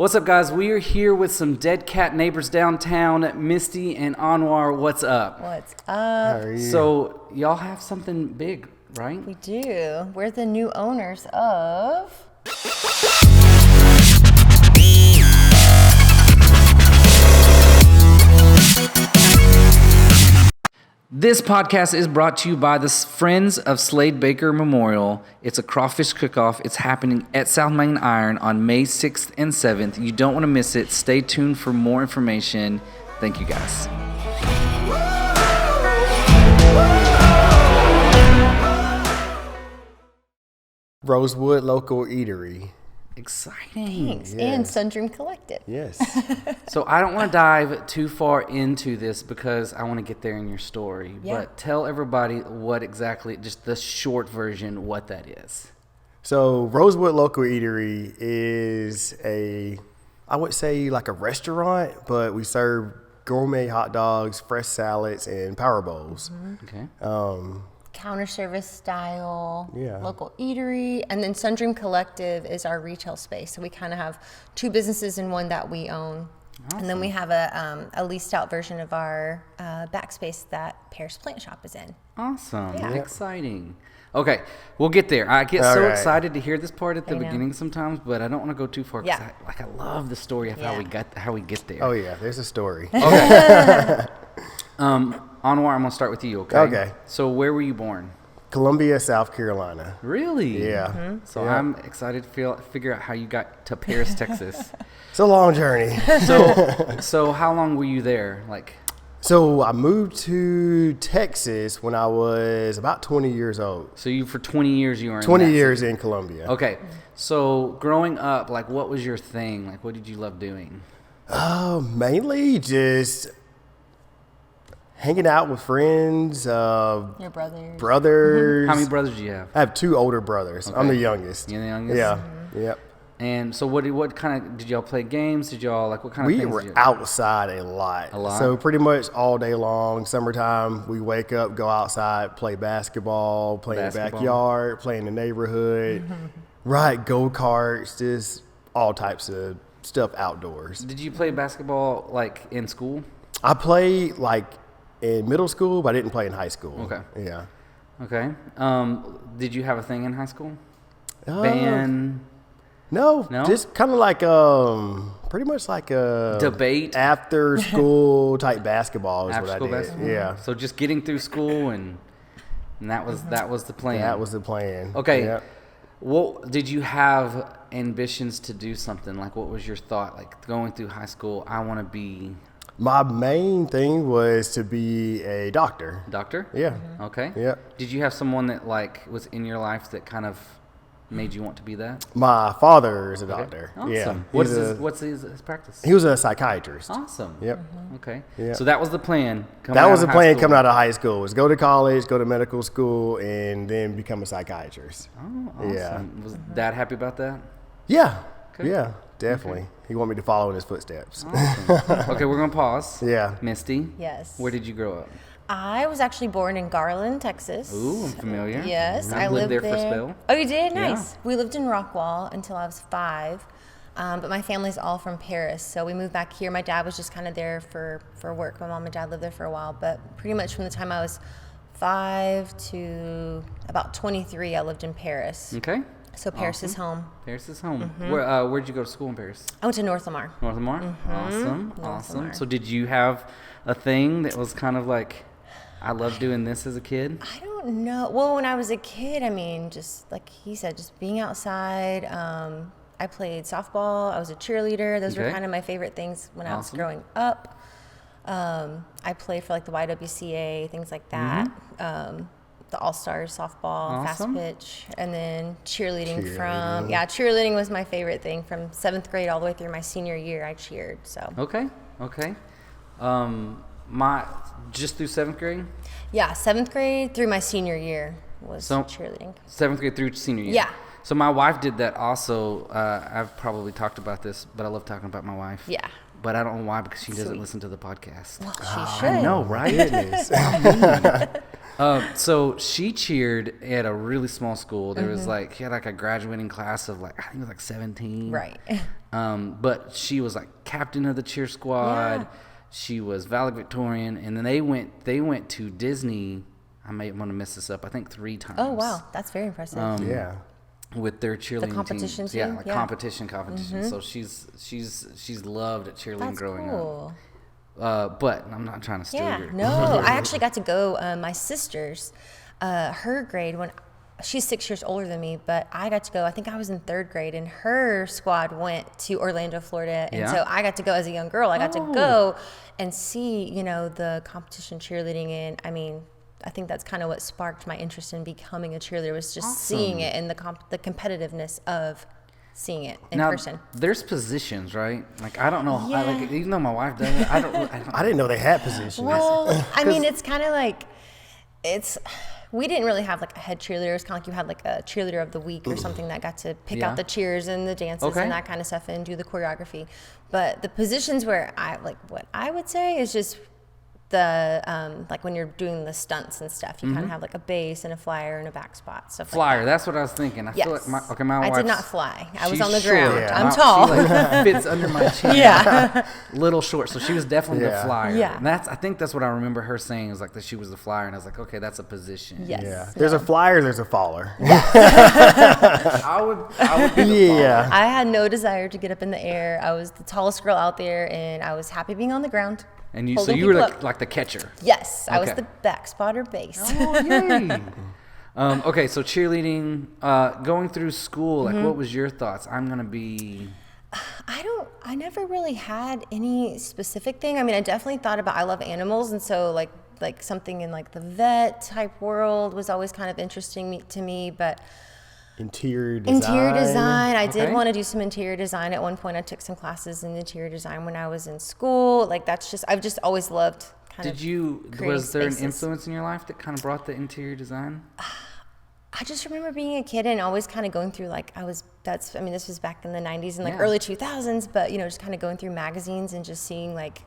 What's up, guys? We are here with some dead cat neighbors downtown, Misti and Anwar. What's up? What's up? How are you? So, y'all have something big, right? We do. We're the new owners of... This podcast is brought to you by the Friends of Slade Baker Memorial. It's a crawfish cook-off. It's happening at South Main Iron on May 6th and 7th. You don't want to miss it. Stay tuned for more information. Thank you, guys. Rosewood local eatery. Exciting. Thanks. And Sundream Collective. Yes. So I don't want to dive too far into this because I want to get there in your story. Yeah. But tell everybody what exactly, just the short version, what that is. So Rosewood local eatery is I would say like a restaurant, but we serve gourmet hot dogs, fresh salads, and power bowls. Okay. Counter service style, Yeah. local eatery. And then Sundream Collective is our retail space. So we kind of have two businesses in one that we own. Awesome. And then we have a leased out version of our backspace that Paris Plant Shop is in. Awesome. Yeah. Exciting. Okay, we'll get there. I get All so right. excited to hear this part at the I know. beginwar sometimes, but I don't want to go too far because Yeah. I love the story of how we get there. Oh yeah, there's a story. Okay. Anwar, I'm gonna start with you. Okay. Okay. So where were you born? Columbia, South Carolina. Really? Yeah. So Yeah. I'm excited to figure out how you got to Paris, Texas. It's a long journey. So how long were you there? Like, So I moved to Texas when I was about 20 years old. so you for 20 years you were in 20 that years city. in Columbia. Okay. So growing up, like, what was your thing? Like, what did you love doing? Mainly just hanging out with friends, Your brothers. brothers. How many brothers do you have? I have two older brothers. I'm Okay. the youngest. You're the youngest? Yeah. Yep. And so what kind of, did y'all play games? Did y'all, like, what kind of We things were did you outside a lot. A lot? So pretty much all day long. Summertime, we wake up, go outside, play basketball, play in the Basketball. backyard, play in the neighborhood, ride go-karts, just all types of stuff outdoors. Did you play basketball, like, in school? I played like in middle school, but I didn't play in high school. Okay. Yeah. Okay. Did you have a thing in high school? Uh, Band? No, No? just kind of like pretty much like a Debate? after school type basketball is After what I school did. basketball? Yeah, So just getting through school and that was the plan. that was the plan. Okay. Yeah. What did you have ambitions to do something? Like, what was your thought? Like, going through high school, I want to be My main thing was to be a doctor. a doctor? Yeah. Okay. Yeah. Did you have someone that, like, was in your life that kind of made you want to be that? My father is a doctor. Awesome. Yeah. What's his practice? He was a psychiatrist. Awesome. Yep. Okay. Yeah. So that was the plan. That was the plan coming out of high school, was go to college, go to medical school, and then become a psychiatrist. Oh, awesome. Yeah. Was Dad happy about that? Yeah. Okay. Yeah, definitely. He wanted me to follow in his footsteps. Awesome. Okay, we're gonna pause. Yeah. Misty. Yes. Where did you grow up? I was actually born in Garland, Texas. Ooh, I'm familiar. Yes, I lived there for a spell. Oh, you did? Yeah. Nice. We lived in Rockwall until I was 5. But my family's all from Paris, so we moved back here. My dad was just kind of there for work. My mom and dad lived there for a while, but pretty much from the time I was 5 to about 23, I lived in Paris. Okay. So Paris is home. Paris is home. Mm-hmm. Where'd you go to school in Paris? I went to North Lamar. North Lamar? Awesome. North Awesome. Lamar. So did you have a thing that was kind of like, I love doing this as a kid? I don't know. Well, when I was a kid, I mean, just like he said, just being outside. I played softball. I was a cheerleader. Those were Okay. kind of my favorite things when I was Awesome. growing up. I played for like the YWCA, things like that. The All-Stars softball, Awesome. fast pitch, and then cheerleading Cheerleading. cheerleading was my favorite thing from 7th grade all the way through my senior year. I cheered. So Okay. Okay. Just through 7th grade? yeah, 7th grade through my senior year was So- cheerleading. 7th grade through senior year? Yeah. So my wife did that also. I've probably talked about this, but I love talking about my wife. Yeah. But I don't know why, because she doesn't listen to the podcast. Well, she should. I know, right? Goodness. So she cheered at a really small school. There was like, he had like a graduating class of like, I think it was like 17. Right. But she was like captain of the cheer squad. Yeah. She was valedictorian. And then they went to Disney. I may want to mess this up. I think 3 times. Oh, wow. That's very impressive. Yeah. With their cheerleading competition teams. Yeah, team? like Yeah. competition. So she's loved at cheerleading That's growing cool. up. But I'm not trying to steal Yeah, your. no, I actually got to go. My sister's, her grade, when she's 6 years older than me, but I got to go. I think I was in 3rd grade, and her squad went to Orlando, Florida, and Yeah. so I got to go as a young girl. I got to go and see, the competition cheerleading, and I mean, I think that's kind of what sparked my interest in becoming a cheerleader, was just seeing it and the competitiveness of seeing it in person. There's positions, right? Like, I don't know. Yeah. Even though my wife does it, I don't. I didn't know they had positions. Well, I mean, it's kind of like, we didn't really have like a head cheerleader. It's kind of like you had like a cheerleader of the week or something that got to pick Yeah. out the cheers and the dances Okay. and that kind of stuff and do the choreography. But the positions where what I would say is just the, like when you're doing the stunts and stuff, you kind of have like a base and a flyer and a back spot, stuff Flyer. like that. That's what I was thinking. I feel like my I wife. did not fly. I was she's on the short. ground. Yeah. I'm tall. She like fits under my chin. Yeah. Little short. So she was definitely the Yeah. flyer. Yeah. And I think that's what I remember her saying, is like that she was the flyer, and I was like, okay, that's a position. Yes. Yeah. There's a flyer, there's a faller. I would be the Yeah. I had no desire to get up in the air. I was the tallest girl out there, and I was happy being on the ground. And so holding you were people up. like the catcher. Yes, I was Okay. the back spotter base. Oh, yay. Okay, so cheerleading, going through school, like what was your thoughts? I'm going to be... I never really had any specific thing. I mean, I definitely thought about, I love animals, and so like something in like the vet type world was always kind of interesting to me, but Interior design. I did Okay. want to do some interior design. At one point, I took some classes in interior design when I was in school. Like I've just always loved creating was there an spaces. influence in your life that kind of brought the interior design? I just remember being a kid and always kind of going through this was back in the 90s and like Yeah. early 2000s, but just kind of going through magazines and just seeing like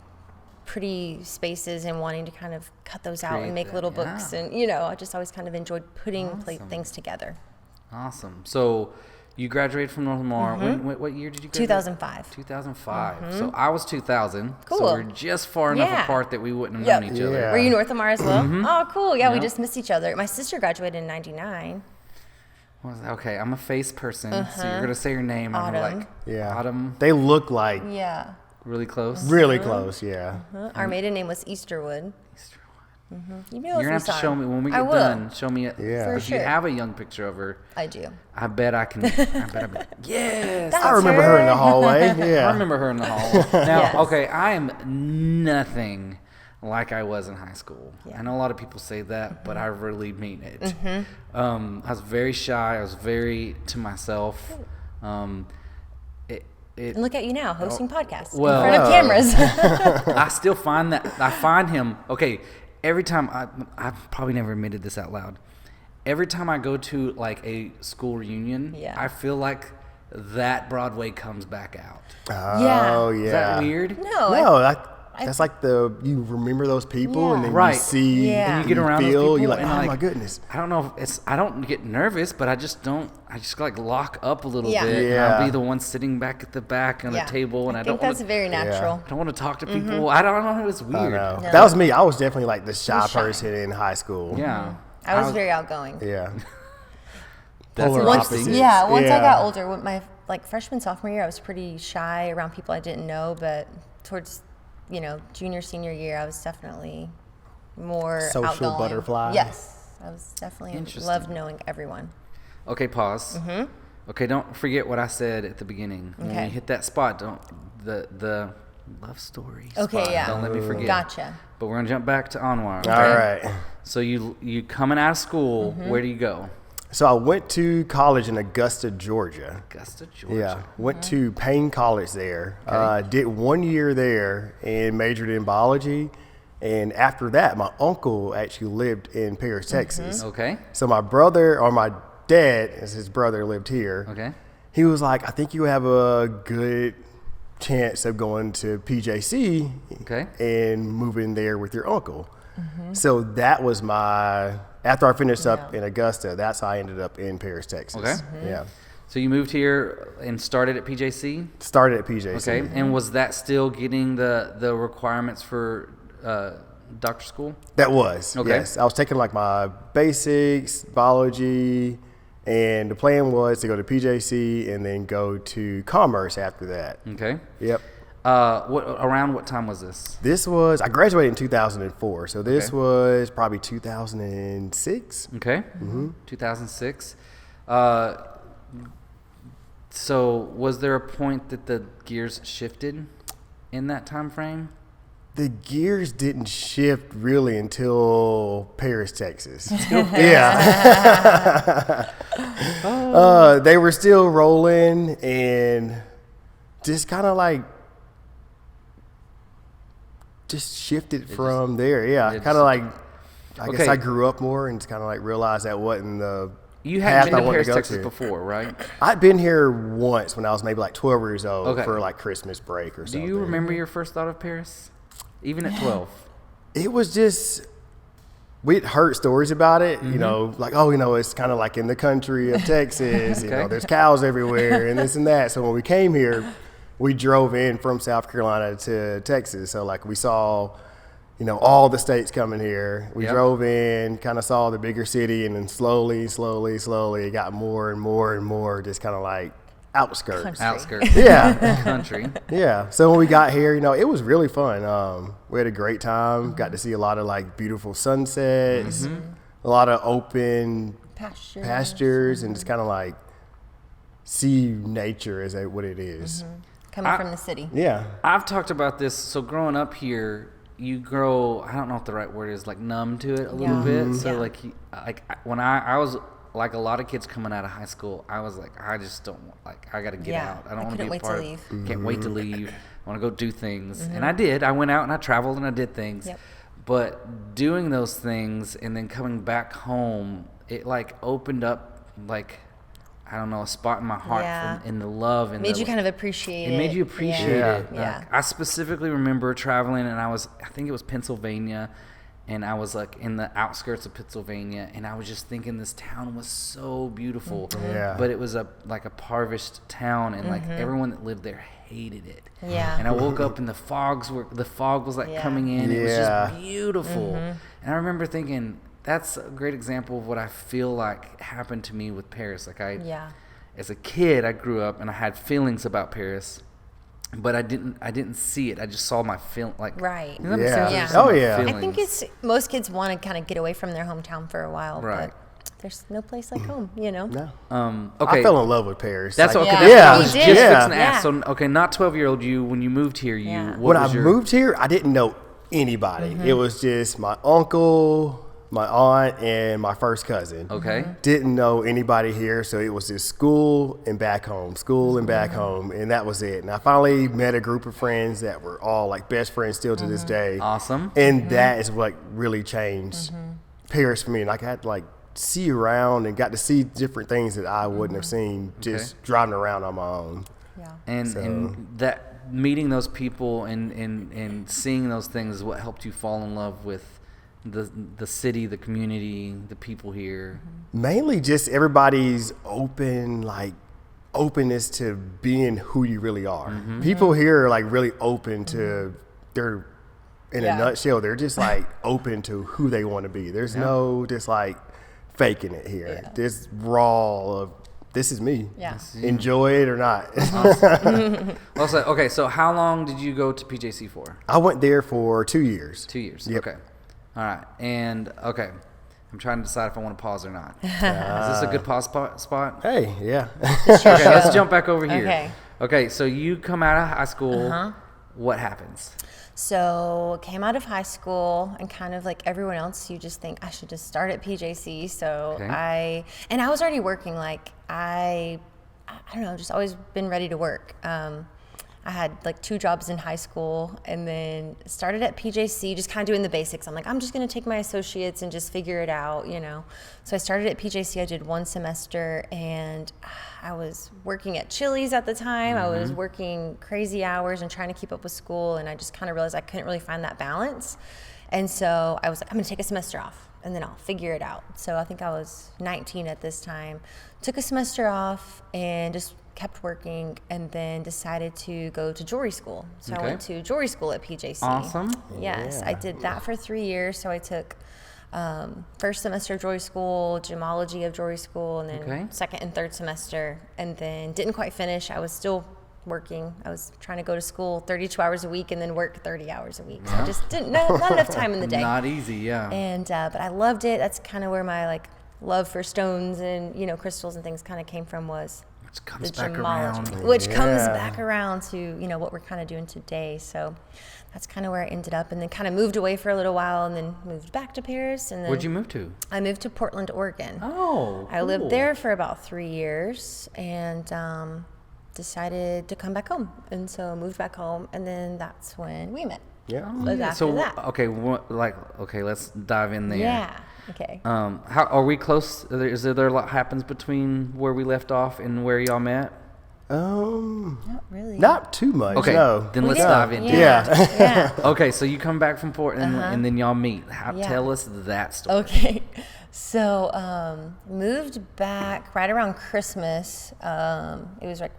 pretty spaces and wanting to kind of cut those out Create and make that, little books. yeah. And, I just always kind of enjoyed putting Awesome. things together. Awesome. So you graduated from North Lamar. What year did you graduate? 2005. 2005. So I was 2000. Cool. So we're just far enough Yeah. apart that we wouldn't have Yep. known each other. Yeah. Were you North Lamar as well? Oh, cool. Yeah, we Yeah. just missed each other. My sister graduated in 99. Okay, I'm a face person, so you're gonna say your name. I'm Autumn. like, Yeah. Autumn, They look like Yeah. really close. really close, yeah. Our maiden name was Easterwood. You know, You're gonna have to show me when we I get will. done. Show me it. Yeah. For If you sure. have a young picture of her, I do. I bet I can. I'll be, yes. That's I remember her in the hallway. I Yeah. remember her in the hall. Now, Yes. okay, I am nothing like I was in high school. Yeah. I know a lot of people say that, but I really mean it. I was very shy. I was very to myself. And look at you now, hosting podcasts well- in front of cameras. I still find that I find him okay. Every time I've probably never admitted this out loud. Every time I go to like a school reunion, Yeah. I feel like that Broadway comes back out. Oh, yeah. Is that weird? No, That's like you remember those people Yeah. and then Right. you see, Yeah. And you get around those feel, people, you're like, and oh like, my goodness. I don't know if I don't get nervous, but I just like lock up a little Yeah. bit. And Yeah. I'll be the one sitting back at the back on yeah. the table, and I think don't that's want very natural. I don't want to talk to people. I don't know. It was I weird. know. No. That was me. I was definitely like the shy Shy. person in high school. Yeah. I was very outgoing. Yeah. That's Polar Once, opposites. yeah, once I Yeah. got older, with my freshman, sophomore year, I was pretty shy around people I didn't know, but towards junior, senior year, I was definitely more Social outgoing. butterfly? Yes, I was definitely Interesting. loved knowing everyone. Okay, pause. Okay, don't forget what I said at the beginning. When Okay. you hit that spot, don't the love story. Okay, spot, yeah. Don't let me forget. Gotcha. But we're gonna jump back to Anwar. All right. So you coming out of school? Where do you go? So I went to college in Augusta, Georgia. Augusta, Georgia. Yeah, went to Payne College there. Did 1 year there and majored in biology. And after that, my uncle actually lived in Paris, Texas. Okay. So my dad, as his brother lived here, Okay. he was like, I think you have a good chance of going to PJC Okay. and moving there with your uncle. So that was after I finished up in Augusta, that's how I ended up in Paris, Texas. Okay. Yeah. So you moved here and started at PJC? Started at PJC. Okay. And was that still getting the requirements for doctor school? That was. Okay. Yes. I was taking like my basics, biology, and the plan was to go to PJC and then go to commerce after that. Okay. Yep. Around what time was this? I graduated in 2004, so this Okay. was probably 2006. Okay. 2006. So was there a point that the gears shifted in that time frame? The gears didn't shift really until Paris, Texas. Yeah. They were still rolling and just kind of like just shifted from there. Yeah. Kind of like, I guess I grew up more and just kind of like realized that wasn't the You hadn't path I been to wanted Paris, to go Texas to. before, right? I'd been here once when I was maybe like 12 years old Okay. for like Christmas break or Do something. you remember your first thought of Paris? Even at 12? It was just, we'd heard stories about it, Mm-hmm. you know, like, oh, you know, it's kind of like in the country of Texas, you Okay. know, there's cows everywhere and this and that. So when we came here, we drove in from South Carolina to Texas. So like we saw, you know, all the states coming here. We Yep. drove in, kind of saw the bigger city, and then slowly, it got more and more just kind of like outskirts. Country. Outskirts. Yeah. Country. Yeah. So when we got here, you know, it was really fun. We had a great time. Got to see a lot of like beautiful sunsets, a lot of open pastures, and just kind of like see nature as what it is. Coming from the city. Yeah. I've talked about this. So growing up here, you grow, I don't know what the right word is, like numb to it a little bit. So Yeah. when I was like a lot of kids coming out of high school, I was like, I just don't I got to get Yeah. out. I don't I want to couldn't be a wait to part. leave. Can't wait to leave. I want to go do things. And I did. I went out and I traveled and I did things. Yep. But doing those things and then coming back home, it like opened up like, I don't know, a spot in my heart Yeah. in the love and Made the, you kind of appreciate it. it made you appreciate Yeah. it. Yeah. I specifically remember traveling, and I think it was Pennsylvania, and I was like in the outskirts of Pennsylvania, and I was just thinking this town was so beautiful. Yeah. But it was a parvished town, and like everyone that lived there hated it. Yeah. And I woke up and the fog was like Yeah. coming in. It was Yeah. just beautiful. And I remember thinking, that's a great example of what I feel like happened to me with Paris. Like as a kid, I grew up and I had feelings about Paris, but I didn't see it. I just saw my feel like Right. You know what I'm Yeah. saying? I Yeah. just saw Oh, my yeah. I feelings. think most kids want to kind of get away from their hometown for a while, Right. but there's no place like home, you know? No. Okay. I fell in love with Paris. That's Like, okay. Yeah. That's what Yeah. I was You just did. fixing to Yeah. ask. So okay, not 12-year-old you. When you moved here, Yeah. what When I was your moved here, I didn't know anybody. It was just my uncle, my aunt, and my first cousin. Okay. Didn't know anybody here, so it was just school and back home, and that was it. And I finally met a group of friends that were all like best friends still to this day. Awesome. And that is what really changed Paris for me. And like I had to like see around and got to see different things that I wouldn't have seen just driving around on my own. Yeah. And that meeting those people and seeing those things is what helped you fall in love with the city, the community, the people here. Mainly just everybody's openness to being who you really are. People here are like really open to in Yeah. a nutshell, they're just like open to who they want to be. There's no just like faking it here. Yeah. This raw of this is me. Yeah. Enjoy it or not. Also, okay, so how long did you go to PJC for? I went there for 2 years. 2 years. Yep. Okay. All right. And okay, I'm trying to decide if I want to pause or not. Is this a good pause spot? Hey, yeah. Okay, let's jump back over here. Okay. Okay, so you come out of high school. What happens? So came out of high school and kind of like everyone else, you just think I should just start at PJC. So Okay. I was already working. Like I don't know, just always been ready to work. I had like 2 jobs in high school, and then started at PJC, just kind of doing the basics. I'm like, I'm just going to take my associates and just figure it out, you know. So I started at PJC. I did 1 semester, and I was working at Chili's at the time. I was working crazy hours and trying to keep up with school, and I just kind of realized I couldn't really find that balance. And so I was like, I'm going to take a semester off, and then I'll figure it out. So I think I was 19 at this time. Took a semester off and just kept working, and then decided to go to jewelry school. So I went to jewelry school at PJC. Awesome. Yes, I did that for 3 years. So I took first semester of jewelry school, gemology of jewelry school, and then second and third semester, and then didn't quite finish. I was still working. I was trying to go to school 32 hours a week and then work 30 hours a week. So I just didn't, not enough time in the day. Not easy, yeah. And, but I loved it. That's kind of where my like love for stones and, you know, crystals and things kind of came from, was Which comes the back gemology, around. which comes back around to, you know, what we're kind of doing today. So that's kind of where I ended up, and then kind of moved away for a little while, and then moved back to Paris. And then Where'd you move to? I moved to Portland, Oregon. Oh, I lived there for about 3 years, and decided to come back home. And so moved back home, and then that's when we met. Yeah. Was after So that. okay, let's dive in there. Yeah. Okay. How are we close? Is there a lot happens between where we left off and where y'all met? Not really. Not too much. Okay, No. then let's did. dive into it. Yeah. Okay, so you come back from Portland, and then y'all meet. Tell us that story. Okay. So moved back right around Christmas. It was like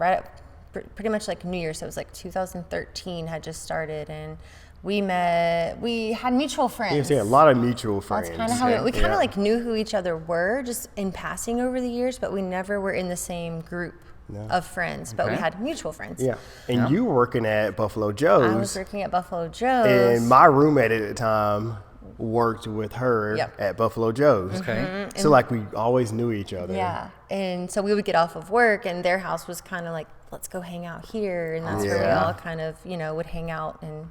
pretty much like New Year's. So it was like 2013 had just started, and we met. We had mutual friends. Yeah, a lot of mutual friends. That's kind of how we kind of like knew who each other were, just in passing over the years, but we never were in the same group of friends. But we had mutual friends. Yeah. And you were working at Buffalo Joe's. I was working at Buffalo Joe's. And my roommate at the time worked with her at Buffalo Joe's. Okay. So like we always knew each other. Yeah. And so we would get off of work, and their house was kind of like, let's go hang out here. And that's where we all kind of, you know, would hang out. And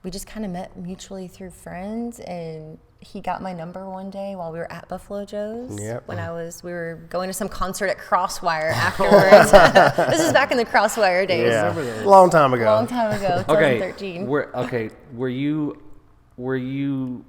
we just kind of met mutually through friends. And he got my number one day while we were at Buffalo Joe's. Yep. When we were going to some concert at Crosswire afterwards. This is back in the Crosswire days. Yeah. Long time ago. Long time ago, 2013. Were you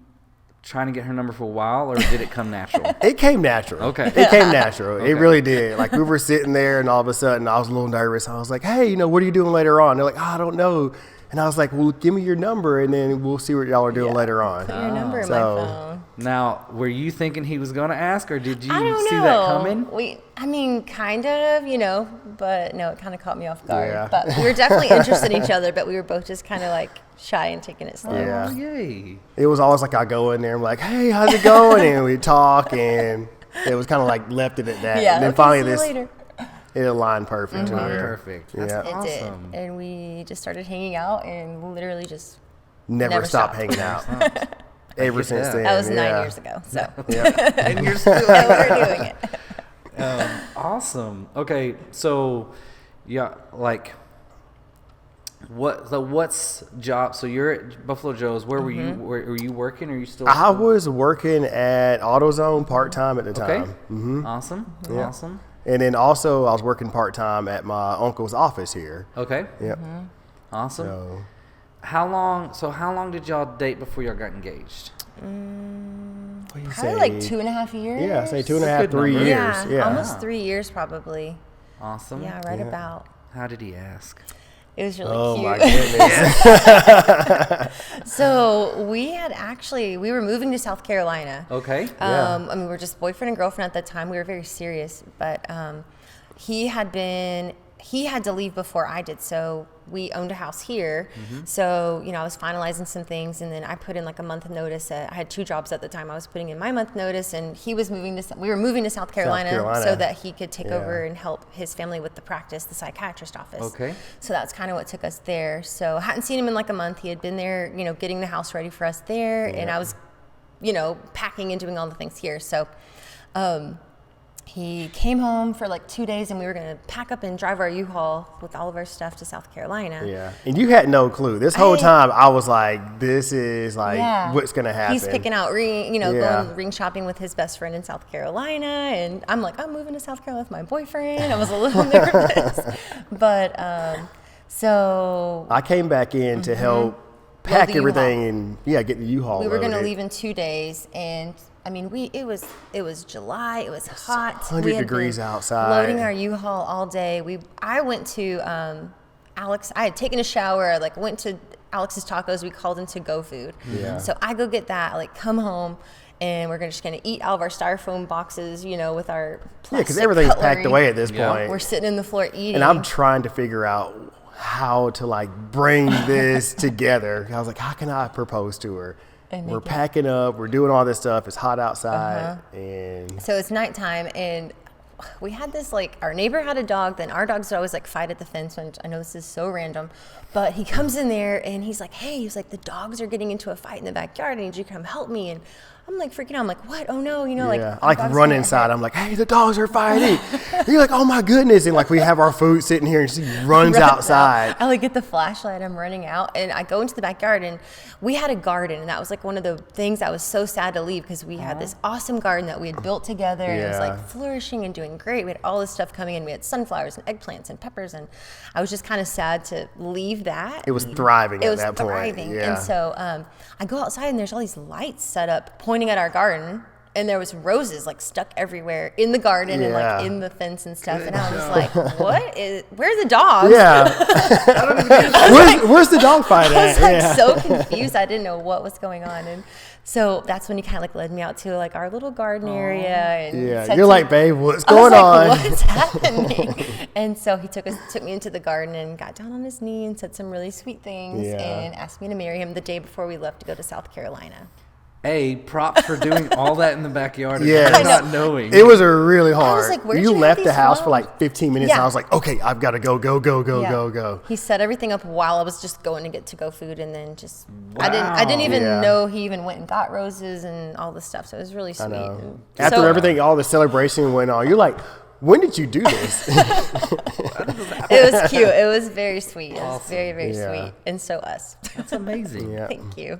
trying to get her number for a while, or did it come natural? It came natural. Okay. It came natural. It really did. Like we were sitting there, and all of a sudden I was a little nervous. I was like, hey, you know, what are you doing later on? They're like, I don't know. And I was like, well, give me your number, and then we'll see what y'all are doing later on. Put your number in my phone. Now, were you thinking he was going to ask, or did you I don't see know. that coming? I mean, kind of, you know, but no, it kind of caught me off guard. Yeah. But we were definitely interested in each other, but we were both just kind of like shy and taking it slow. Yeah. Oh, yay. It was always like I go in there and I'm like, hey, how's it going? And we talk, and it was kind of like left it at that. Yeah. And then Okay, finally see you later. it aligned perfect. Perfect. That's Yeah. It awesome. did. And we just started hanging out and literally just Never stopped stopped. hanging out. Ever since then. that was 9 years ago. So And you're still we're doing it. awesome. Okay, so like what's job? So you're at Buffalo Joe's. Where were you? Were you working, or are you still? I was working at AutoZone part-time at the Okay. time. Awesome. Yeah. Awesome. And then also I was working part-time at my uncle's office here. Okay. Yep. Awesome. So How long did y'all date before y'all got engaged? what do you Probably say? like 2.5 years. Yeah, say 2.5, Good 3 number. years. Yeah. Almost 3 years probably. Awesome. Yeah, right about. How did he ask? It was really Oh cute. my goodness. So we were moving to South Carolina. Okay. I mean, we were just boyfriend and girlfriend at the time. We were very serious, but he had to leave before I did. So we owned a house here. So, you know, I was finalizing some things, and then I put in like a month notice. I had 2 jobs at the time. I was putting in my month notice, and we were moving to South Carolina so that he could take over and help his family with the practice, the psychiatrist office. Okay. So that's kind of what took us there. So I hadn't seen him in like a month. He had been there, you know, getting the house ready for us there, and I was, you know, packing and doing all the things here. So he came home for like 2 days, and we were going to pack up and drive our U-Haul with all of our stuff to South Carolina. Yeah. And you had no clue. This whole time I was like, this is like what's going to happen. He's picking out going ring shopping with his best friend in South Carolina, and I'm like, I'm moving to South Carolina with my boyfriend. I was a little nervous, but So I came back in to help pack the everything U-Haul. and get the U-Haul. we were going to loaded. leave in 2 days, and I mean, it was July. It was hot. 100 We had degrees been outside. Loading our U-Haul all day. I went to Alex. I had taken a shower. I went to Alex's Tacos. We called into Go Food. Yeah. So I go get that. Come home. And we're just gonna eat out of our styrofoam boxes, with our plastic Because everything's cutlery. packed away at this Yeah. point. We're sitting in the floor eating. And I'm trying to figure out how to bring this together. I was like, how can I propose to her? And We're make it- packing up, we're doing all this stuff. It's hot outside, and So it's nighttime, and we had this our neighbor had a dog. Then our dogs would always fight at the fence. Which I know this is so random, but he comes in there and he's like, "Hey," he's like, "the dogs are getting into a fight in the backyard. I need you to come help me." And I'm freaking out. I'm like, "What? Oh no!" yeah, our I dog's run gonna inside. hurt. I'm like, hey, the dogs are fighting. And you're like, oh my goodness, and we have our food sitting here, and she runs outside. I get the flashlight. I'm running out, and I go into the backyard, and we had a garden, and that was one of the things that was so sad to leave because we had this awesome garden that we had built together, and it Yeah. was flourishing and doing great. We had all this stuff coming in. We had sunflowers and eggplants and peppers, and I was just kind of sad to leave that. It was thriving It at was that thriving, point. Yeah. and so I go outside, and there's all these lights set up pointing at our garden. And there was roses stuck everywhere in the garden Yeah. and in the fence and stuff. And I was like, where's the dogs? Yeah. Where's the dog fight I at? was Yeah. so confused. I didn't know what was going on. And so that's when he kind of led me out to our little garden area. And Yeah. said You're to like, me- babe, what's I was going on? What's happening? And so he took me into the garden and got down on his knee and said some really sweet things Yeah. and asked me to marry him the day before we left to go to South Carolina. Hey, props for doing all that in the backyard and Yeah. not knowing. It was a really hard. like, where'd you you have left the these house from? for 15 minutes. Yeah. And I was like, okay, I've got to go. Yeah. Go. He set everything up while I was just going to get to go food, and then just I didn't even Yeah. know he even went and got roses and all this stuff. So it was really sweet. know. And After so everything, all the celebration went on. You're like, when did you do this? it was cute. It was very sweet. It was very, very Yeah. sweet, and so us. That's amazing. Yeah. Thank you.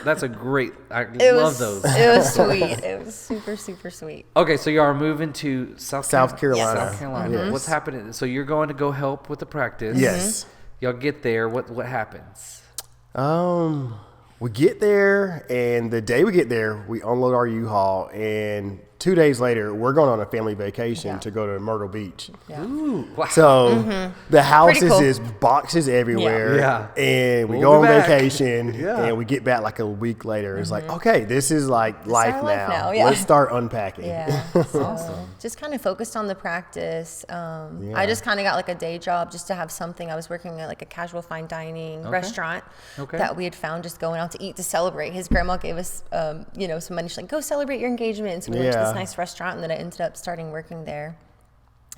That's a great. I It love was those. It was sweet. It was super, super sweet. Okay, so y'all are moving to South Carolina. South Carolina. Yes. What's happening? So you're going to go help with the practice. Yes. Y'all get there. What happens? We get there, and the day we get there, we unload our U-Haul, and 2 days later, we're going on a family vacation to go to Myrtle Beach. Yeah. Ooh, wow. So the house Pretty is cool. just boxes everywhere. Yeah. And we We'll go be on back. vacation, Yeah. and we get back a week later. It's like, okay, this is life our life now, yeah. Let's start unpacking. Yeah, so just kind of focused on the practice. I just kind of got a day job just to have something. I was working at a casual fine dining restaurant that we had found just going out to eat to celebrate. His grandma gave us, some money. She's like, go celebrate your engagement. And so we went to this nice restaurant, and then I ended up starting working there.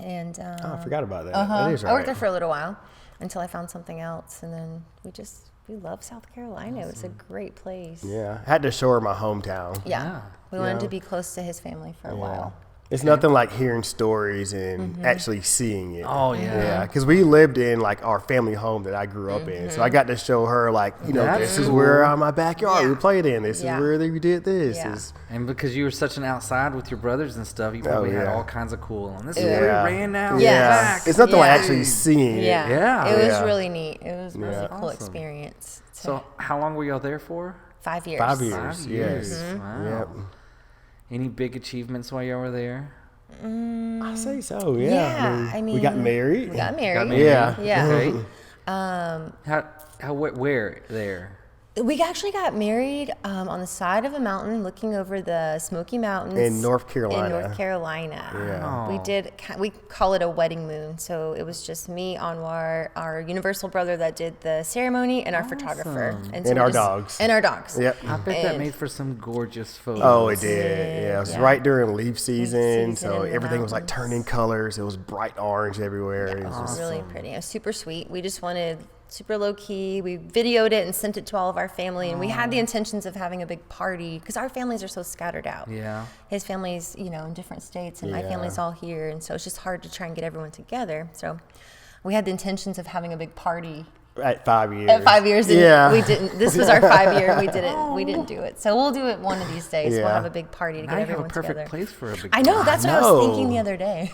And Oh, I forgot about that. That is right. I worked there for a little while until I found something else, and then we love South Carolina. It was a great place. Yeah. I had to show her my hometown. Yeah. We wanted to be close to his family for a while. It's nothing like hearing stories and actually seeing it. Oh, yeah. Yeah, because we lived in our family home that I grew up in. So I got to show her That's this is cool. where my backyard we Yeah. played in. This Yeah. is where we did this. Yeah. And because you were such an outside with your brothers and stuff, you probably had yeah. all kinds of cool. And this is where Yeah. we ran out. Yes. Yeah. Back. It's nothing like Yeah. actually seeing it. Yeah. Yeah. It was Yeah. really neat. It was really Yeah. cool Awesome. experience. So how long were y'all there for? 5 years. 5 years. 5 Yes. years. Wow. Yep. Any big achievements while y'all were there? I say so. Yeah. Yeah, I we got mean, married. We got married. Got married? Yeah. Yeah. Okay. Um, Where there? We actually got married on the side of a mountain looking over the Smoky Mountains. In North Carolina. In North Carolina. Yeah. We call it a wedding moon. So it was just me, Anwar, our universal brother that did the ceremony, and our photographer. And so we our dogs. And our dogs. Yep. I bet that And- made for some gorgeous photos. Oh, it did. Yeah, it was Yeah. right during leaf season, season so in the everything was mountains. turning colors. It was bright orange everywhere. It was It was just, really pretty. It was super sweet. We just wanted super low key. We videoed it and sent it to all of our family, and we had the intentions of having a big party because our families are so scattered out. Yeah. His family's, in different states, and my Yeah. family's all here, and so it's just hard to try and get everyone together. So we had the intentions of having a big party at 5 years. at 5 years, and Yeah. we didn't. This was our 5 year. We didn't do it. So we'll do it one of these days. We'll Yeah. have a big party to Now get you have a everyone perfect together. place for a big I know. party. That's what I was thinking the other day.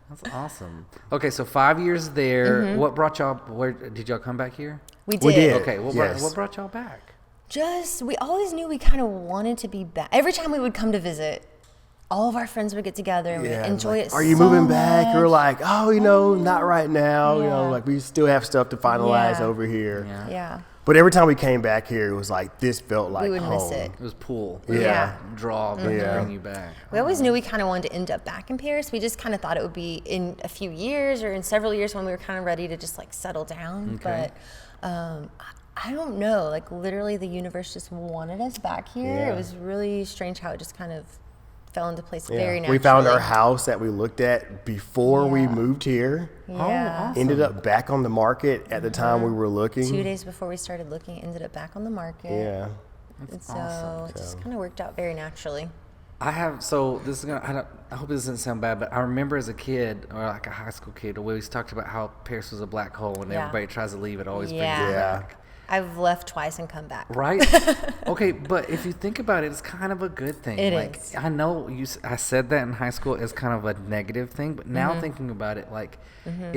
That's awesome. Okay, so 5 years there. What brought y'all? Where did y'all come back here? We did. We did. Okay, what brought y'all back? We always knew we kind of wanted to be back. Every time we would come to visit, all of our friends would get together and we'd enjoy it so much. Are you moving back? Or like, oh, not right now. Like we still have stuff to finalize over here. Yeah. But every time we came back here, it was like, this felt like We would home. miss it. It was pull. Yeah. Draw, but to bring you back. We always knew we kind of wanted to end up back in Paris. We just kind of thought it would be in a few years or in several years when we were kind of ready to just like settle down. Okay. But I don't know. Like literally the universe just wanted us back here. Yeah. It was really strange how it just kind of fell into place very naturally. We found our house that we looked at before we moved here. Yeah. awesome. Ended up back on the market at the time we were looking. 2 days before we started looking, it ended up back on the market. Yeah. And so awesome. it just kind of worked out very naturally. I hope this doesn't sound bad, but I remember as a kid, or like a high school kid, we always talked about how Paris was a black hole, and everybody tries to leave, it always brings you back. I've left twice and come back. Right? Okay, but if you think about it, it's kind of a good thing. It like, is. I know I said that in high school as kind of a negative thing, but now thinking about it, like,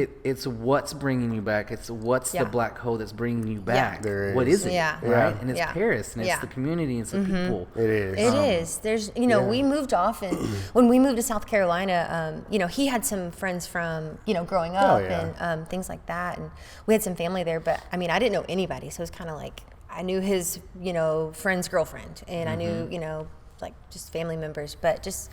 it's what's bringing you back. It's what's the black hole that's bringing you back. There is. What is it? Yeah. Right? And it's Yeah. Paris, and it's Yeah. the community, and it's the people. It is. It is. There's, we moved off, and when we moved to South Carolina, he had some friends from, growing up and things like that, and we had some family there. But I mean, I didn't know anybody, so it was kind of like I knew his, friend's girlfriend, and I knew, like just family members. But just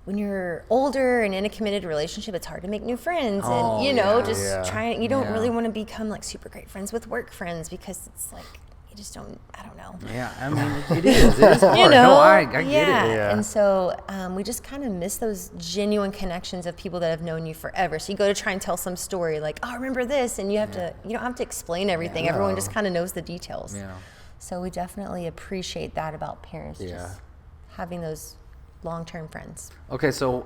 when you're older and in a committed relationship, it's hard to make new friends, and trying. You don't really want to become like super great friends with work friends because it's like. You just don't, I don't know. Yeah, I mean, it is. It is hard. No, I get it. Yeah. And so we just kind of miss those genuine connections of people that have known you forever. So you go to try and tell some story like, oh, remember this? And you have to, you don't have to explain everything. Yeah, everyone just kind of knows the details. Yeah. So we definitely appreciate that about Paris. Just having those long-term friends. Okay, so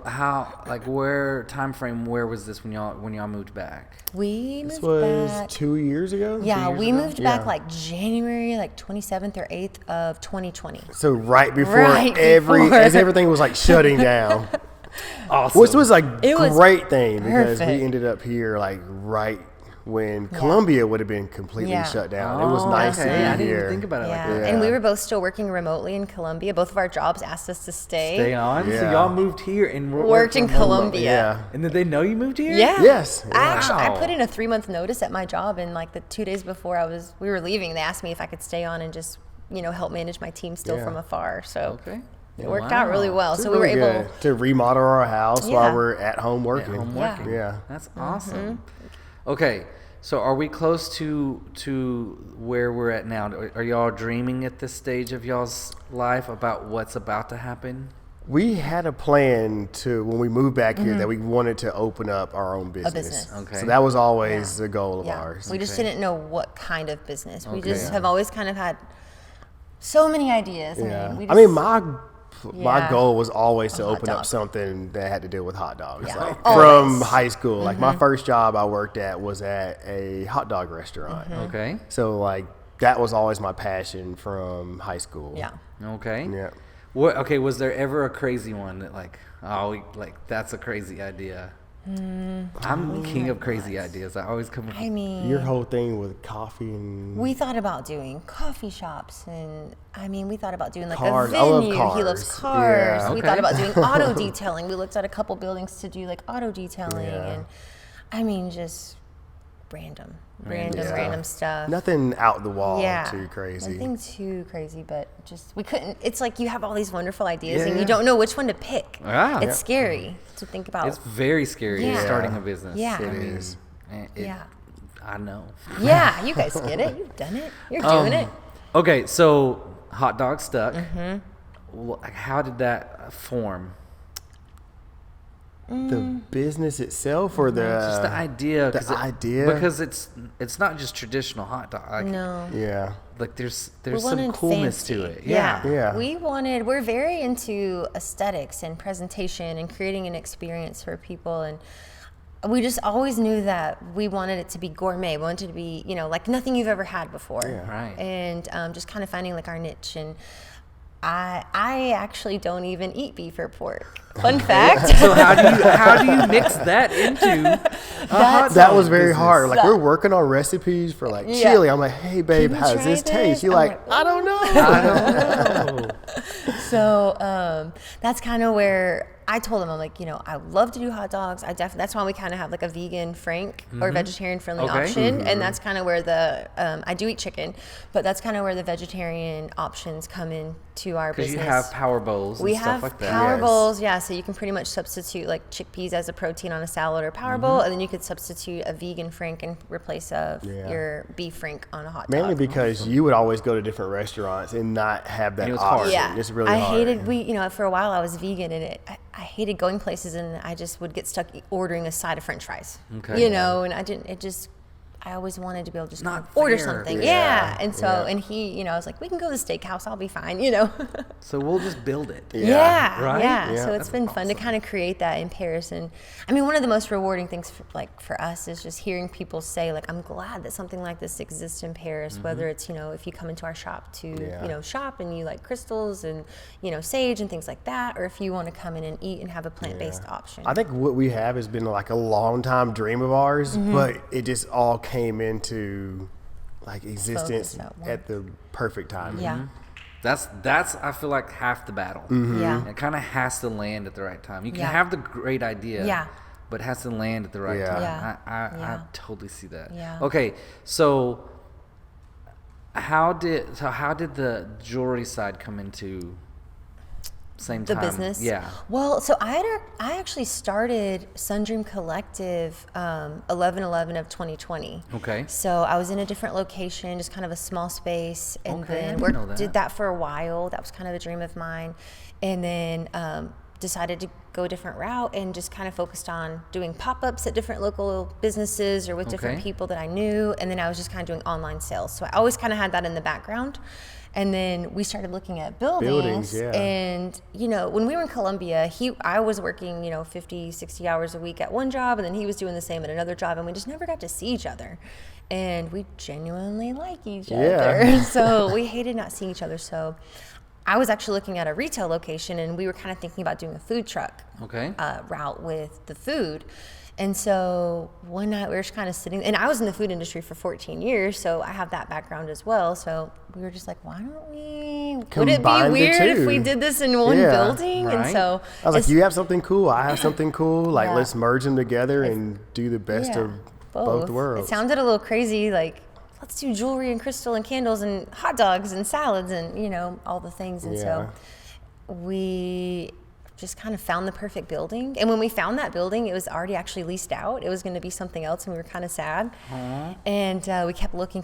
time frame, where was this when y'all moved back? We moved back. This was 2 years ago? Yeah, we moved back like January 27th or 8th of 2020. So right before as everything was like shutting down. Awesome. Which was like great thing because perfect. we ended up here like right when Columbia would have been completely shut down. It was nice to be I didn't here. even think about it like that. And we were both still working remotely in Columbia. Both of our jobs asked us to stay on. Yeah. So y'all moved here and worked in Columbia. Yeah. And did they know you moved here? Yeah. Yes. I put in a 3-month notice at my job, and like the 2 days before we were leaving, they asked me if I could stay on and just help manage my team still from afar. So it worked out really well. So we were able to remodel our house while we're at home working. Yeah. That's awesome. Okay. So are we close to where we're at now? Are y'all dreaming at this stage of y'all's life about what's about to happen? We had a plan when we moved back here that we wanted to open up our own business. A business. Okay. So that was always the goal of ours. We just didn't know what kind of business. We just have always kind of had so many ideas. Yeah. I mean, my goal was always to open up something that had to do with hot dogs. Yeah. Like from high school. Like my first job I worked at was at a hot dog restaurant. Okay. So like that was always my passion from high school. Yeah. Okay. Yeah. Was there ever a crazy one that that's a crazy idea? I'm the king of crazy ideas. I always come up with Your whole thing with coffee and we thought about doing coffee shops, and we thought about doing like cars. a I love venue. cars. He loves cars. Yeah. We thought about doing auto detailing. We looked at a couple buildings to do like auto detailing, and just random stuff. Nothing out the wall too crazy. Nothing too crazy, but just we couldn't. It's like you have all these wonderful ideas, and you don't know which one to pick. Yeah. It's scary to think about. It's very scary starting a business. Yeah. It is. I know. Yeah, you guys get it. You've done it. You're doing it. Okay, so hot dog stuck. How did that form? The business itself, or Just the idea. The idea, because it's not just traditional hot dog. No. Yeah. Like there's some coolness to it. Yeah. We're very into aesthetics and presentation and creating an experience for people, and we just always knew that we wanted it to be gourmet. We wanted it to be, like nothing you've ever had before. Yeah. Right. And just kind of finding like our niche. And I actually don't even eat beef or pork. Fun fact. So how do you mix that into a hot That dog was very business? hard. Like we're working on recipes for like chili. I'm like, hey babe, Can you how's try this taste? this? You're I'm like, like, I don't know. I don't know. So that's kind of where I told him, I'm like, I love to do hot dogs. That's why we kind of have like a vegan Frank or vegetarian friendly Okay. option. And that's kind of where I do eat chicken, but that's kind of where the vegetarian options come in to our Because business. you have power bowls and We stuff have like that. power Yes. bowls, yeah. So you can pretty much substitute like chickpeas as a protein on a salad or power bowl, and then you could substitute a vegan Frank in replace of your beef Frank on a hot dog. Mainly because you would always go to different restaurants and not have that And it was hard. option. Yeah, It's really I hard. hated for a while I was vegan and I hated going places and I just would get stuck ordering a side of French fries. Okay. And I always wanted to be able to just Not order fair. something. Yeah. And so, Yeah. and he, I was like, we can go to the steakhouse. I'll be fine, So we'll just build it. Yeah. Right? Yeah. Yeah. So it's been fun to kind of create that in Paris. And I mean, one of the most rewarding things for us is just hearing people say, like, I'm glad that something like this exists in Paris, whether it's, if you come into our shop to, shop and you like crystals and, sage and things like that, or if you want to come in and eat and have a plant-based option. I think what we have has been like a long time dream of ours, but it just all came into like existence at once. at the perfect time. Yeah. That's I feel like half the battle. Yeah. It kind of has to land at the right time. You can Yeah. have the great idea, Yeah. but it has to land at the right Yeah. time. Yeah. I Yeah. totally see that. Yeah. Okay, so how did the jewelry side come into same The time? business? Yeah. Well, so I actually started Sundream Collective 11/11 of 2020. Okay. So I was in a different location, just kind of a small space, and Okay, I then didn't know that. did that for a while. That was kind of a dream of mine, and then decided to go a different route and just kind of focused on doing pop-ups at different local businesses or with different Okay. people that I knew, and then I was just kind of doing online sales. So I always kind of had that in the background. And then we started looking at buildings, yeah. and when we were in Colombia, I was working 50, 60 hours a week at one job, and then he was doing the same at another job, and we just never got to see each other. And we genuinely like each other. So we hated not seeing each other. So I was actually looking at a retail location, and we were kind of thinking about doing a food truck route with the food. And so one night we were just kind of sitting, and I was in the food industry for 14 years, so I have that background as well. So we were just like, why don't we, would it be Combine the weird if two. we did this in one Yeah. building? And Right. so I was like, it's- you have something cool, I have something cool. Like, Yeah. let's merge them together and do the best yeah, of both worlds. It sounded a little crazy, like, let's do jewelry and crystal and candles and hot dogs and salads and, all the things. And so we just kind of found the perfect building. And when we found that building, it was already actually leased out. It was going to be something else, and we were kind of sad. And we kept looking,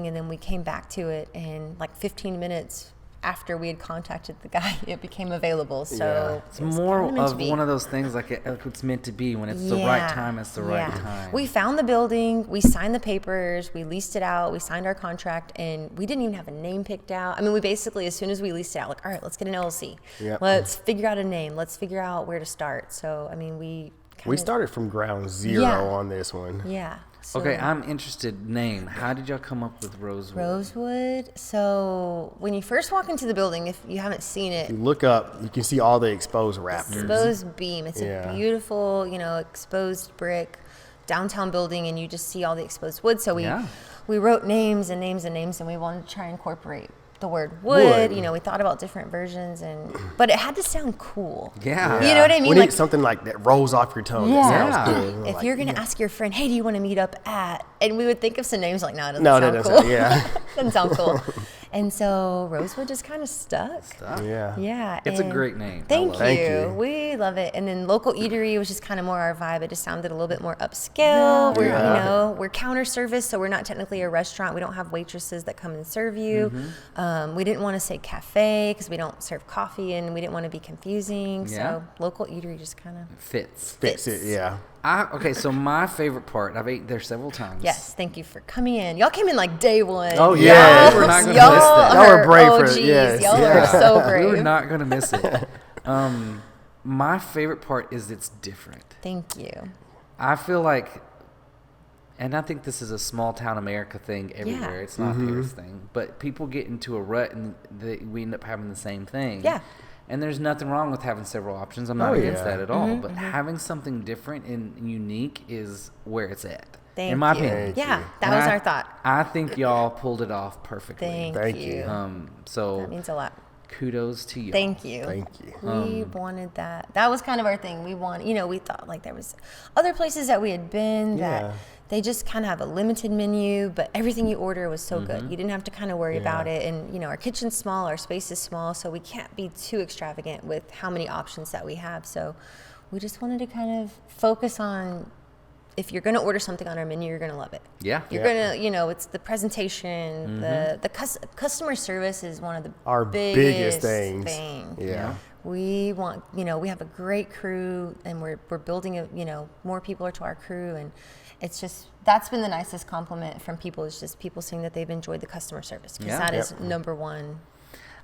and then we came back to it, and like 15 minutes after we had contacted the guy, it became available. So It's more of one of those things like it's meant to be. When it's the right time, it's the right time. We found the building, we signed the papers, we leased it out, we signed our contract, and we didn't even have a name picked out. I mean, we basically, as soon as we leased it out, like, all right, let's get an LLC. Yep. Let's figure out a name. Let's figure out where to start. So, I mean, we started from ground zero on this one. Yeah. So Okay, I'm interested. Name. How did y'all come up with Rosewood? Rosewood. So when you first walk into the building, if you haven't seen it, You look up, you can see all the exposed raptors. exposed beam. It's Yeah. a beautiful, exposed brick downtown building, and you just see all the exposed wood. So we wrote names and names and names, and we wanted to try and incorporate the word wood. We thought about different versions, but it had to sound cool. Yeah. You know what I mean? We need Like, something like that rolls off your tongue. yeah. That sounds cool. If Like, you're gonna ask your friend, hey, do you want to meet up at? And we would think of some names like, no, it doesn't No, sound that cool. doesn't. Yeah. Doesn't sound cool. And so Rosewood just kind of stuck. Yeah. Yeah. It's a and great name. I Thank love you. it. Thank you. We love it. And then local eatery was just kind of more our vibe. It just sounded a little bit more upscale. Yeah. We're counter service, so we're not technically a restaurant. We don't have waitresses that come and serve you. We didn't want to say cafe because we don't serve coffee, and we didn't want to be confusing. Yeah. So local eatery just kind of Fits. Fits it, yeah. Okay, so my favorite part, I've ate there several times. Yes, thank you for coming in. Y'all came in like day one. Oh, yeah. We're not gonna Y'all miss that. Y'all were brave for it, OGs. yes. Y'all Yeah. are so brave. We were not going to miss it. My favorite part is it's different. Thank you. I feel like, and I think this is a small town America thing everywhere. Yeah. It's not a Paris thing. But people get into a rut and we end up having the same thing. Yeah. And there's nothing wrong with having several options. I'm not against that at all. Mm-hmm, but having something different and unique is where it's at. Thank in my you. opinion. Yeah, that was our thought. I think y'all pulled it off perfectly. Thank you. So That means a lot. kudos to you. Thank you. Thank you. We wanted that. That was kind of our thing. We thought like there was other places that we had been that they just kind of have a limited menu, but everything you order was so good. You didn't have to kind of worry about it. And, our kitchen's small, our space is small, so we can't be too extravagant with how many options that we have. So we just wanted to kind of focus on, if you're going to order something on our menu, you're going to love it. Yeah. You're going to, it's the presentation, the customer service is one of our biggest things. Yeah. We want, we have a great crew, and we're building more people are to our crew, and it's just, that's been the nicest compliment from people, is just people saying that they've enjoyed the customer service, because that is number one.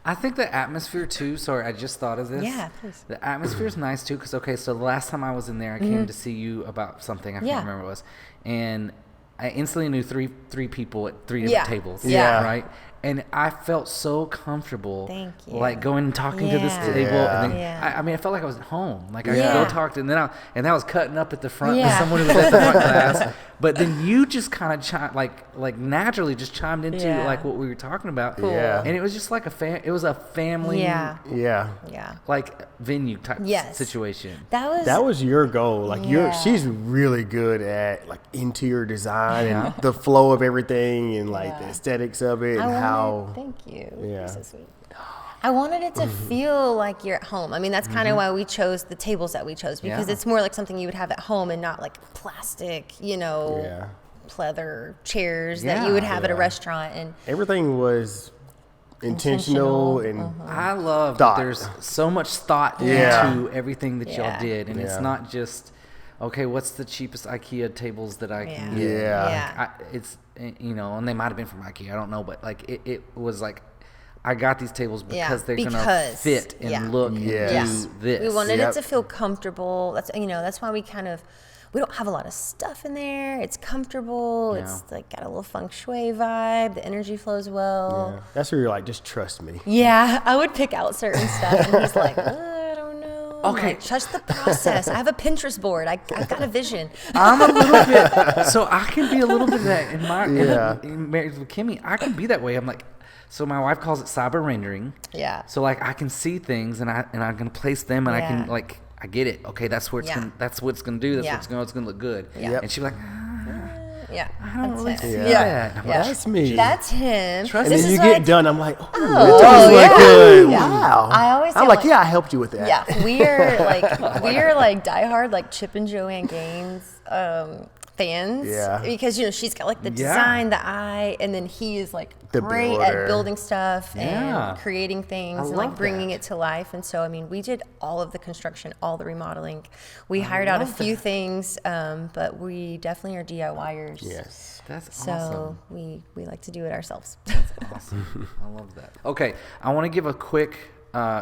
I think the atmosphere too, sorry, I just thought of this. Yeah, please. The atmosphere is nice too, because, so the last time I was in there, I came to see you about something, I can't remember what it was, and I instantly knew three people at three different tables. Yeah. Right? And I felt so comfortable. Thank you. Like going and talking to this table. And then, I mean, I felt like I was at home. Like I could go talk to, and I was cutting up at the front with someone who was at the front class. But then you just kind of like naturally just chimed into like what we were talking about. Cool. Yeah. And it was just like it was a family like venue type situation. That was your goal. Like she's really good at like interior design and the flow of everything and like the aesthetics of it and how. Thank you. Yeah. You're so sweet. I wanted it to feel like you're at home. I mean, that's kind of why we chose the tables that we chose, because it's more like something you would have at home and not like plastic, pleather chairs that you would have at a restaurant. And everything was intentional and I love that there's so much thought into everything that y'all did, and it's not just what's the cheapest IKEA tables that I can get. It's and they might have been from IKEA, I don't know, but like it was like I got these tables because they're gonna fit and look and do this. We wanted it to feel comfortable. That's that's why we don't have a lot of stuff in there. It's comfortable. It's like got a little feng shui vibe. The energy flows well. Yeah. That's where you're like, just trust me. Yeah, I would pick out certain stuff, and he's like, I don't know. Okay, like, trust the process. I have a Pinterest board. I've got a vision. I'm a little bit, so I can be a little bit of that in my in married with Kimmy. I can be that way. I'm like, so my wife calls it cyber rendering. Yeah. So like I can see things and I'm gonna place them and I can like. I get it. Okay, that's where it's gonna. That's what it's gonna do. That's what's gonna look good. Yeah. And she's like, I don't really see that. Like, that's me. That's him. And then you get done. I'm like, it does look good. Wow. I'm like, I helped you with that. Yeah, we are like diehard like Chip and Joanne Gaines fans. Yeah. Because she's got like the design, the eye, and then he is like great at building stuff and creating things and like bringing it to life. And so, I mean, we did all of the construction, all the remodeling. We hired out a few things, but we definitely are DIYers. Yes. That's so awesome. So we like to do it ourselves. That's awesome. I love that. Okay, I want to give a quick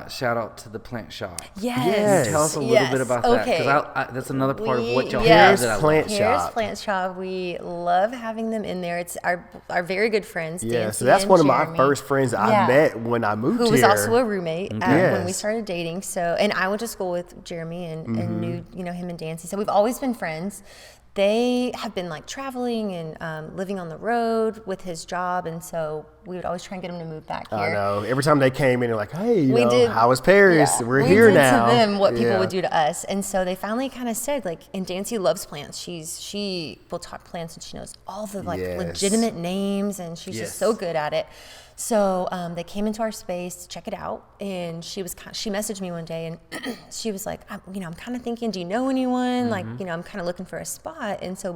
shout out to the plant shop. Yes. Tell us a little bit about that, because that's another part of what y'all Here's that I Plant love. Shop. Here's Plant Shop. We love having them in there. It's our very good friends. Yeah, Nancy so that's and one Jeremy, of my first friends I met when I moved here. Who was also a roommate when we started dating. So, and I went to school with Jeremy and knew him and Dancy. So we've always been friends. They have been like traveling and living on the road with his job, and so we would always try and get him to move back here. I know. Every time they came in, they're like, "Hey, how was Paris? We're here now." We did to them what people would do to us, and so they finally kind of said, like, and Dancy loves plants. She will talk plants, and she knows all the like legitimate names, and she's just so good at it. So they came into our space to check it out, and she messaged me one day, and she was like, I'm kind of thinking, do you know anyone? Like, I'm kind of looking for a spot. And so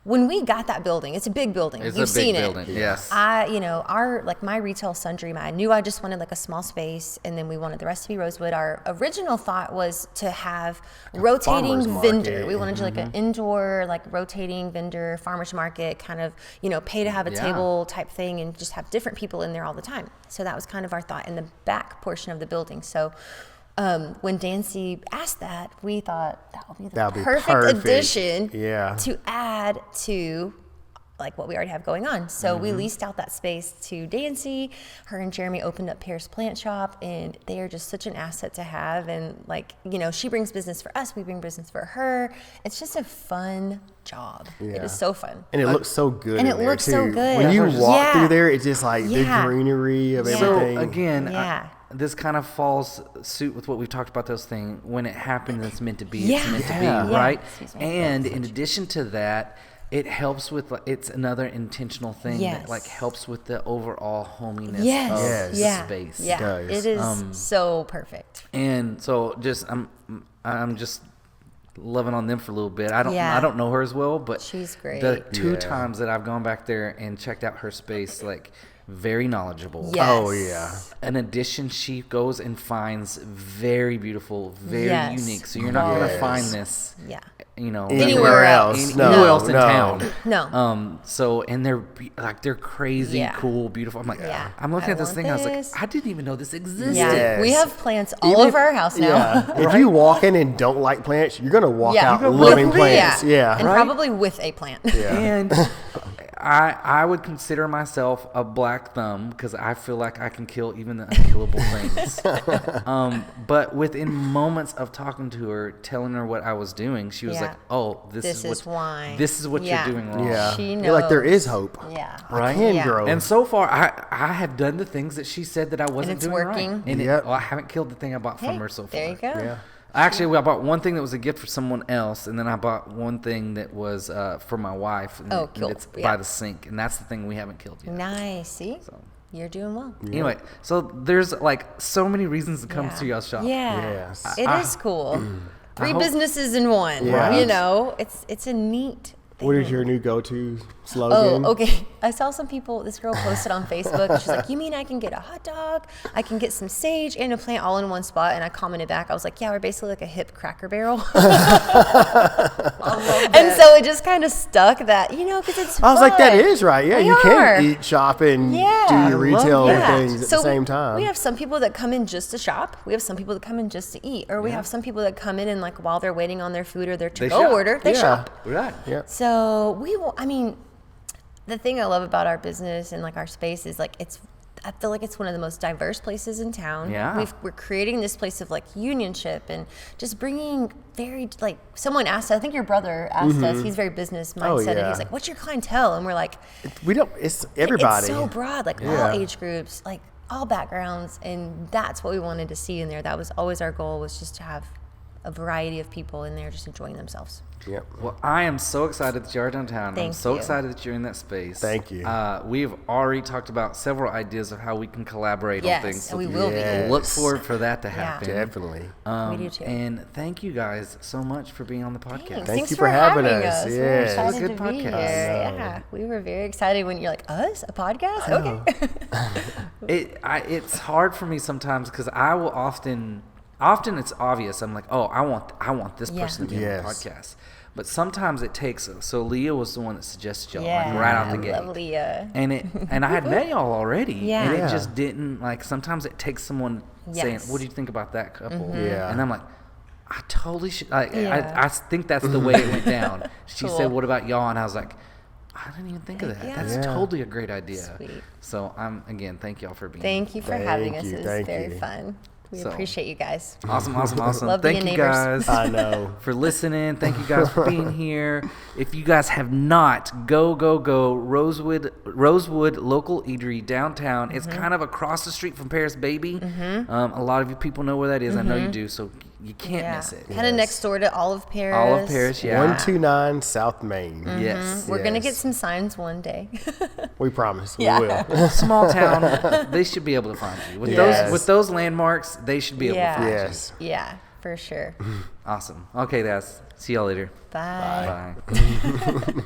when we got that building, it's a big building. You've seen it. Yes. My retail sundry, I knew I just wanted like a small space, and then we wanted the rest to be Rosewood. Our original thought was to have rotating vendor. We wanted to like an indoor, like rotating vendor, farmer's market, kind of, pay to have a table type thing, and just have different people in there all the time. So that was kind of our thought in the back portion of the building. So when Dancy asked that, we thought that would be the perfect addition to add to like what we already have going on. So we leased out that space to Dancy. Her and Jeremy opened up Paris Plant Shop, and they are just such an asset to have. And like, you know, she brings business for us, we bring business for her. It's just a fun job. Yeah. It is so fun. And it looks so good. And in it there, looks too. so good. When you walk Yeah. through there, it's just like Yeah. the greenery of Yeah. everything. So again, Yeah. this kind of falls suit with what we've talked about. Those things, when it happens, it's meant to be. Yeah. It's meant to Yeah. be, Yeah. right? Excuse me. And in addition to that, it helps with. It's another intentional thing Yes. that like helps with the overall hominess Yes. of Yes. the Yeah. space. Yeah. does. It is so perfect. And so just I'm just loving on them for a little bit. I Yeah. don't know her as well, but She's great. the two Yeah. times that I've gone back there and checked out her space, like very knowledgeable. Yes. Oh, yeah. In addition, she goes and finds very beautiful, very Yes. unique. So you're not going to Yes. find this, Yeah. you know, Anywhere else. anywhere else in No. town. No. So and they're crazy, Yeah. cool, beautiful. I'm like, Yeah. I'm looking I at this want thing. I was this. like, I didn't even know this existed. Yeah. Yes. We have plants all Even over our house now. Yeah. If you walk in and don't like plants, you're gonna walk out You're gonna loving love plants. Yeah. And Right? probably with a plant. Yeah. And I would consider myself a black thumb because I feel like I can kill even the unkillable things. But within moments of talking to her, telling her what I was doing, she was Yeah. like, "Oh, this is why. this is what Yeah. you're doing wrong." Yeah. She You're like, there knows. is hope. Yeah. I Right? can Yeah. grow. And so far, I have done the things that she said that I wasn't it's doing working. right. And Yep. I haven't killed the thing I bought from Hey, her so far. there you go. Yeah. Actually, I bought one thing that was a gift for someone else, and then I bought one thing that was for my wife. And Oh, and cool. it's Yeah. by the sink, and that's the thing we haven't killed yet. Nice. See? So. You're doing well. Anyway, so there's like so many reasons to come Yeah. to y'all's shop. Yeah. Yes. It is cool. Three hope- businesses in one. Yeah. You know, it's a neat thing. What is your new go-to slogan? Oh, okay. I saw some people, this girl posted on Facebook. She's like, you mean I can get a hot dog, I can get some sage and a plant all in one spot? And I commented back, I was like, yeah, we're basically like a hip Cracker Barrel. And so it just kind of stuck that, you know, because it's I was like, that fun. is right. Yeah, They you are. can eat, shop, and Yeah. do I your love retail that. things at So the same time. We have some people that come in just to shop. We have some people that come in just to eat. Or we have some people that come in and like while they're waiting on their food or their to-go shop. order, they Yeah. shop. Right. Yeah. So I mean, the thing I love about our business and like our space is like I feel like it's one of the most diverse places in town. Yeah. We're creating this place of like unionship and just bringing very like someone asked, I think your brother asked us, he's very business mindset, and yeah. he's like, what's your clientele? And we're like, We don't. It's everybody. it's so broad, like all Yeah. age groups, like all backgrounds, and that's what we wanted to see in there. That was always our goal, was just to have a variety of people in there just enjoying themselves. Yep. Well, I am so excited that you are downtown. I'm Thank so you. excited that you're in that space. Thank you. We've already talked about several ideas of how we can collaborate on things. Yes, and we will Yeah. be. Look forward for that to Yeah. happen. Definitely. We do too. And thank you guys so much for being on the podcast. Thanks. Thank Thanks you for having us. us. We're Yes. excited It was a good to be podcast. here. I know. Yeah, we were very excited when you're like, us? A podcast? Okay. It's hard for me sometimes because I will often it's obvious. I'm like, oh, I want this Yeah. person to be on the Yes. podcast. But sometimes it takes. So Leah was the one that suggested y'all Yeah, like right out the gate. lovely. And I had met y'all already, Yeah. and it Yeah. just didn't like. Sometimes it takes someone saying, Yes. "What do you think about that couple?" Yeah. And I'm like, I totally should. Like, Yeah. I think that's the way it went down. She Cool. said, "What about y'all?" And I was like, I didn't even think of that. Yeah. That's Yeah. totally a great idea. Sweet. So again, thank y'all for being. Thank you for Thank having us. you, It was thank very you. fun. We So- appreciate you guys. Awesome. Love Thank being you neighbors. guys I know. for listening. Thank you guys for being here. If you guys have not, go Rosewood local eatery downtown. It's kind of across the street from Paris Baby. A lot of you people know where that is. I know you do, so you can't miss it. Kind of next door to Olive Paris. Olive Paris, yeah. 129 South Main. Yes. We're going to get Yes. some signs one day. We promise. Yeah. We will. Small town, they should be able to find you. With Yes. those landmarks, they should be able Yeah. to find Yes. Yeah, for sure. you. Awesome. Okay, guys. See y'all later. Bye. Bye.